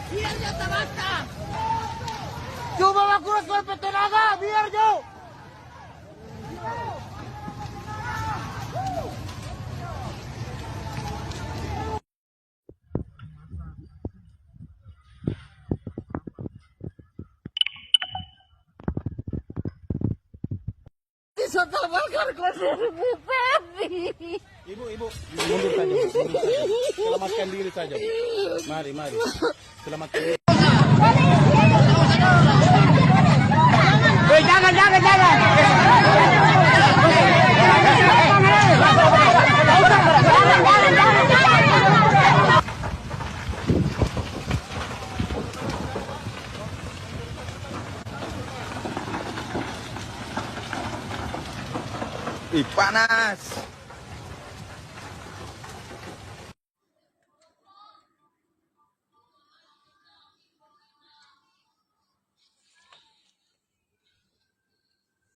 Biar ya basta. Coba makuras golpe tenaga, biar jauh. Bakar Ibu, mundur saja, mundur saja. Selamatkan diri saja. Mari, selamatkan diri. Jangan. Ih, panas.